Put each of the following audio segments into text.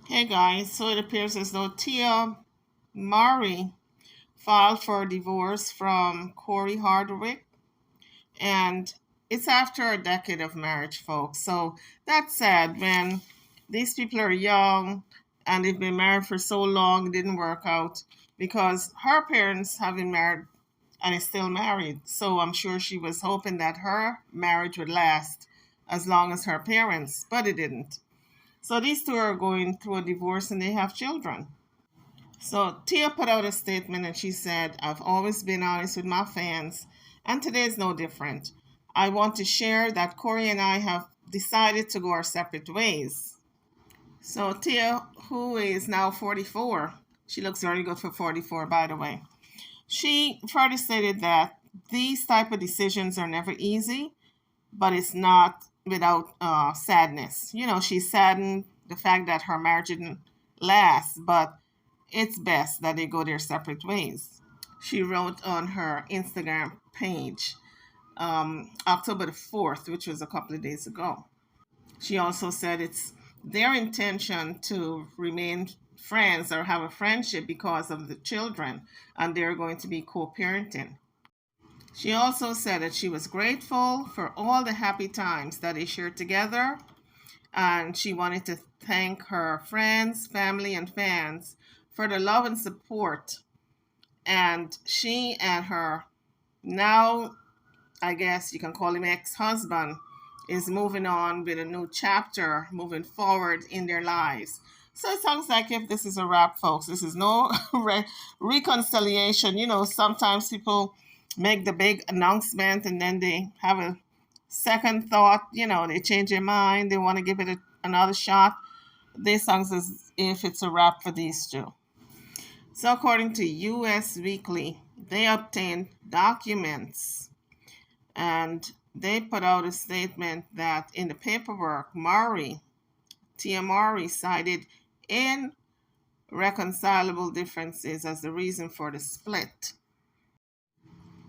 Hey guys, so it appears as though Tia Mowry filed for divorce from Corey Hardwick, and it's after a decade of marriage, folks. So that's sad when these people are young and they've been married for so long, it didn't work out because her parents have been married and is still married. So I'm sure she was hoping that her marriage would last as long as her parents, but it didn't. So these two are going through a divorce and they have children. So Tia put out a statement and she said, I've always been honest with my fans, and today is no different. I want to share that Corey and I have decided to go our separate ways. So Tia, who is now 44, she looks very good for 44, by the way. She further stated that these type of decisions are never easy, but it's not without sadness. You know, she's saddened the fact that her marriage didn't last, but it's best that they go their separate ways. She wrote on her Instagram page October the 4th, which was a couple of days ago. She also said it's their intention to remain friends or have a friendship because of the children, and they're going to be co parenting. She also said that she was grateful for all the happy times that they shared together, and she wanted to thank her friends, family, and fans for the love and support. And she and her now, I guess you can call him ex-husband, is moving on with a new chapter, moving forward in their lives. So it sounds like if this is a wrap, folks, this is no reconciliation. You know, sometimes people make the big announcement and then they have a second thought. You know, they change their mind. They want to give it another shot. This sounds as if it's a wrap for these two. So, according to U.S. Weekly, they obtained documents and they put out a statement that in the paperwork, Tia Mowry cited irreconcilable differences as the reason for the split.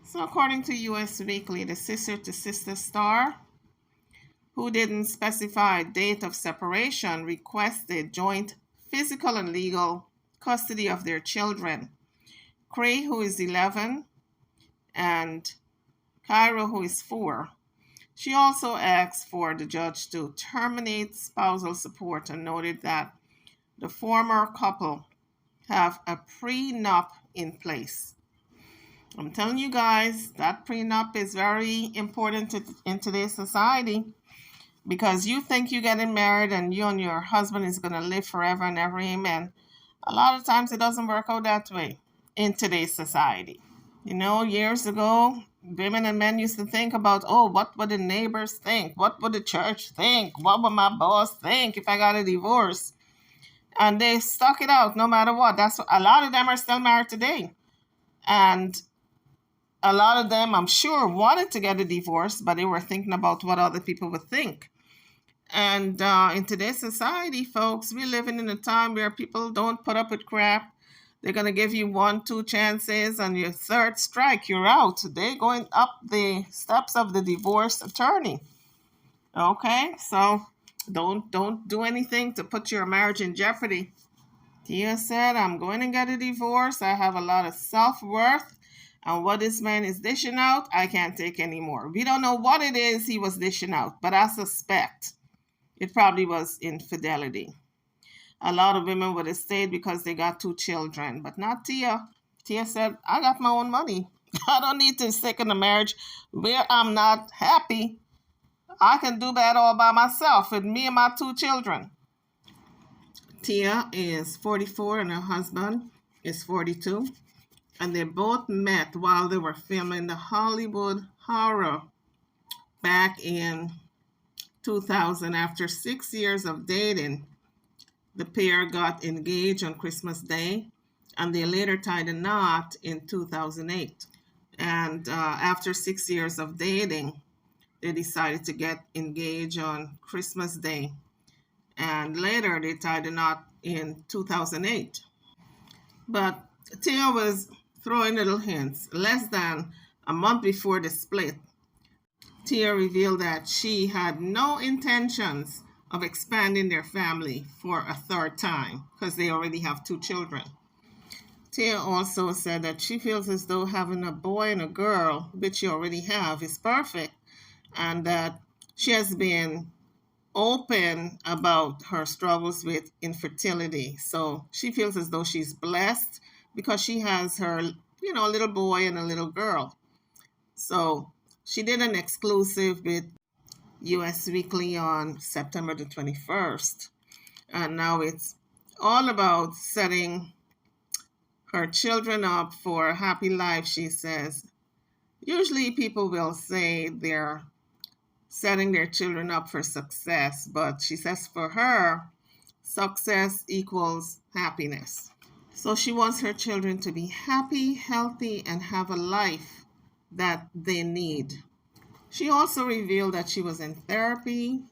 So, according to U.S. Weekly, the sister to sister star, who didn't specify a date of separation, requested joint physical and legal custody of their children. Cray, who is 11, and Cairo, who is 4. She also asked for the judge to terminate spousal support and noted that the former couple have a prenup in place. I'm telling you guys, that prenup is very important in today's society because you think you're getting married and you and your husband is going to live forever and ever, amen. A lot of times it doesn't work out that way in today's society. You know, years ago, women and men used to think about, oh, what would the neighbors think? What would the church think? What would my boss think if I got a divorce? And they stuck it out no matter what. That's a lot of them are still married today. And a lot of them, I'm sure, wanted to get a divorce, but they were thinking about what other people would think. And in today's society, folks, we're living in a time where people don't put up with crap. They're going to give you 1, 2 chances, and your third strike, you're out. They're going up the steps of the divorce attorney. Okay, so don't do anything to put your marriage in jeopardy. Tia said, I'm going to get a divorce. I have a lot of self-worth. And what this man is dishing out, I can't take anymore. We don't know what it is he was dishing out, but I suspect it probably was infidelity. A lot of women would have stayed because they got 2 children, but not Tia. Tia said, I got my own money. I don't need to stick in a marriage where I'm not happy. I can do that all by myself with me and my 2 children. Tia is 44 and her husband is 42. And they both met while they were filming the Hollywood Horror back in 2000. After 6 years of dating, the pair got engaged on Christmas Day, and they later tied a knot in 2008. And after 6 years of dating, they decided to get engaged on Christmas Day. And later, they tied a knot in 2008. But Tia was throwing little hints. Less than a month before the split, Tia revealed that she had no intentions of expanding their family for a third time because they already have two children. Tia also said that she feels as though having a boy and a girl, which you already have, is perfect, and that she has been open about her struggles with infertility. So she feels as though she's blessed because she has her, little boy and a little girl. So she did an exclusive with US Weekly on September the 21st. And now it's all about setting her children up for a happy life, she says. Usually people will say they're setting their children up for success, but she says for her, success equals happiness. So she wants her children to be happy, healthy, and have a life that they need. She also revealed that she was in therapy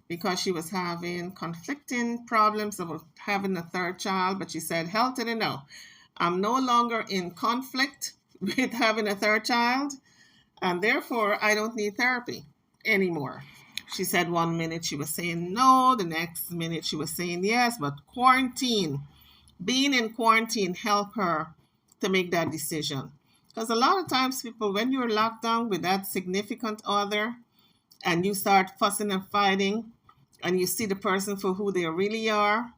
because she was having conflicting problems about having a third child, but she said, hell to the no. I'm no longer in conflict with having a third child, and therefore I don't need therapy anymore. She said one minute she was saying no, the next minute she was saying yes, but being in quarantine helped her to make that decision. Because a lot of times people, when you're locked down with that significant other and you start fussing and fighting and you see the person for who they really are,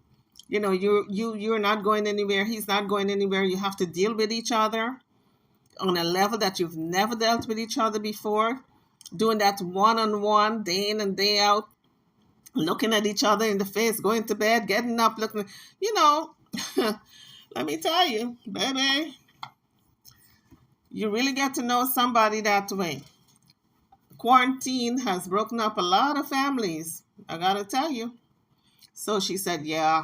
you're not going anywhere, he's not going anywhere, you have to deal with each other on a level that you've never dealt with each other before, doing that one-on-one day in and day out, looking at each other in the face, going to bed, getting up, looking, let me tell you, baby, you really get to know somebody that way. Quarantine has broken up a lot of families, I gotta tell you. So she said, yeah,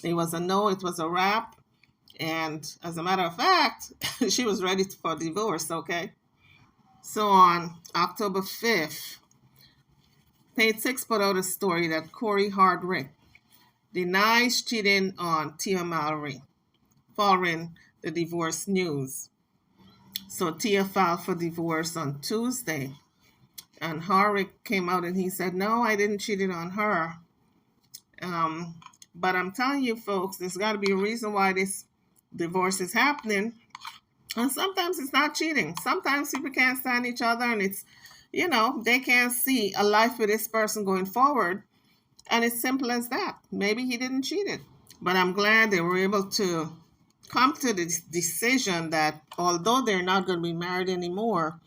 it was a no, it was a wrap. And as a matter of fact, she was ready for divorce, okay? So on October 5th, Page 6 put out a story that Corey Hardwick denies cheating on Tia Mowry following the divorce news. So Tia filed for divorce on Tuesday. And Hardwick came out and he said, no, I didn't cheat it on her. But I'm telling you, folks, there's got to be a reason why this divorce is happening. And sometimes it's not cheating. Sometimes people can't stand each other and it's, they can't see a life with this person going forward. And it's simple as that. Maybe he didn't cheat it. But I'm glad they were able to come to this decision that although they're not going to be married anymore,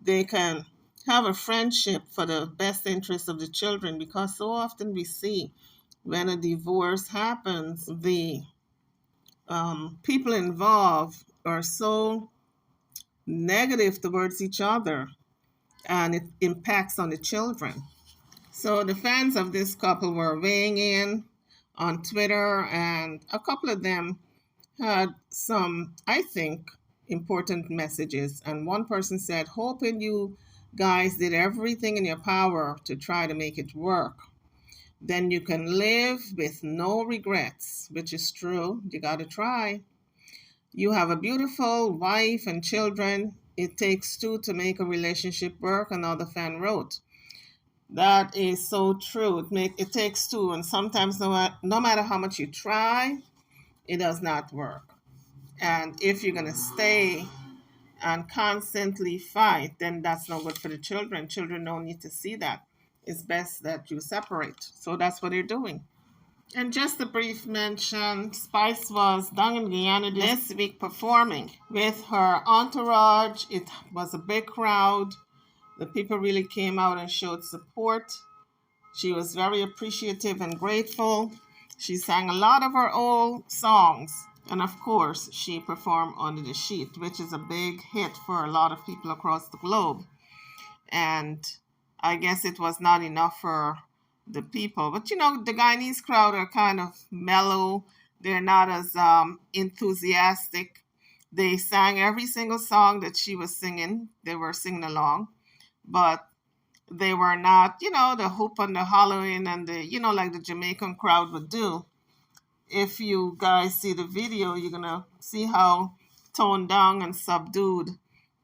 they can have a friendship for the best interest of the children, because so often we see when a divorce happens, the people involved are so negative towards each other and it impacts on the children. So the fans of this couple were weighing in on Twitter, and a couple of them had some, I think, important messages. And one person said, hoping you guys did everything in your power to try to make it work. Then you can live with no regrets, which is true. You got to try. You have a beautiful wife and children. It takes two to make a relationship work, another fan wrote. That is so true. It takes two, and sometimes no matter how much you try, it does not work. And if you're going to stay and constantly fight, then that's not good for the children. Children don't need to see that. It's best that you separate. So that's what they're doing. And just a brief mention, Spice was down in Guyana this week performing with her entourage. It was a big crowd. The people really came out and showed support. She was very appreciative and grateful. She sang a lot of her old songs. And of course, she performed Under the Sheet, which is a big hit for a lot of people across the globe. And I guess it was not enough for the people. But the Guyanese crowd are kind of mellow. They're not as enthusiastic. They sang every single song that she was singing. They were singing along. But they were not, the hoop and the hollering and the, like the Jamaican crowd would do. If you guys see the video, you're going to see how toned down and subdued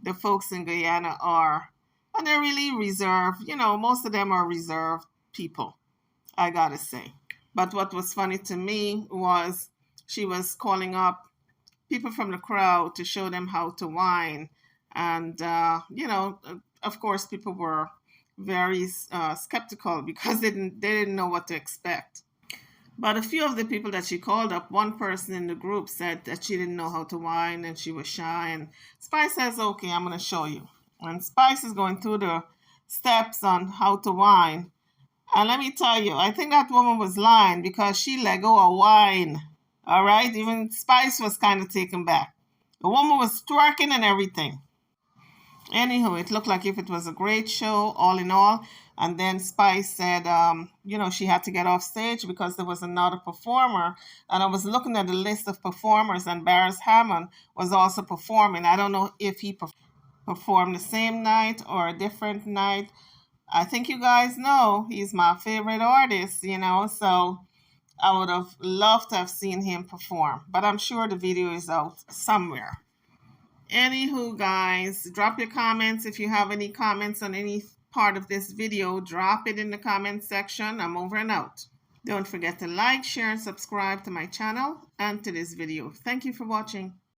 the folks in Guyana are. And they're really reserved. Most of them are reserved people. I gotta say. But what was funny to me was she was calling up people from the crowd to show them how to whine. And, of course, people were very skeptical because they didn't know what to expect. But a few of the people that she called up, one person in the group said that she didn't know how to whine and she was shy. And Spice says, okay, I'm going to show you. And Spice is going through the steps on how to whine. And let me tell you, I think that woman was lying because she let go of wine. All right? Even Spice was kind of taken back. The woman was twerking and everything. Anywho, it looked like if it was a great show, all in all. And then Spice said, she had to get off stage because there was another performer. And I was looking at the list of performers, and Barris Hammond was also performing. I don't know if he performed the same night or a different night. I think you guys know he's my favorite artist, so I would have loved to have seen him perform. But I'm sure the video is out somewhere. Anywho, guys, drop your comments. If you have any comments on any part of this video, drop it in the comment section. I'm over and out. Don't forget to like, share, and subscribe to my channel and to this video. Thank you for watching.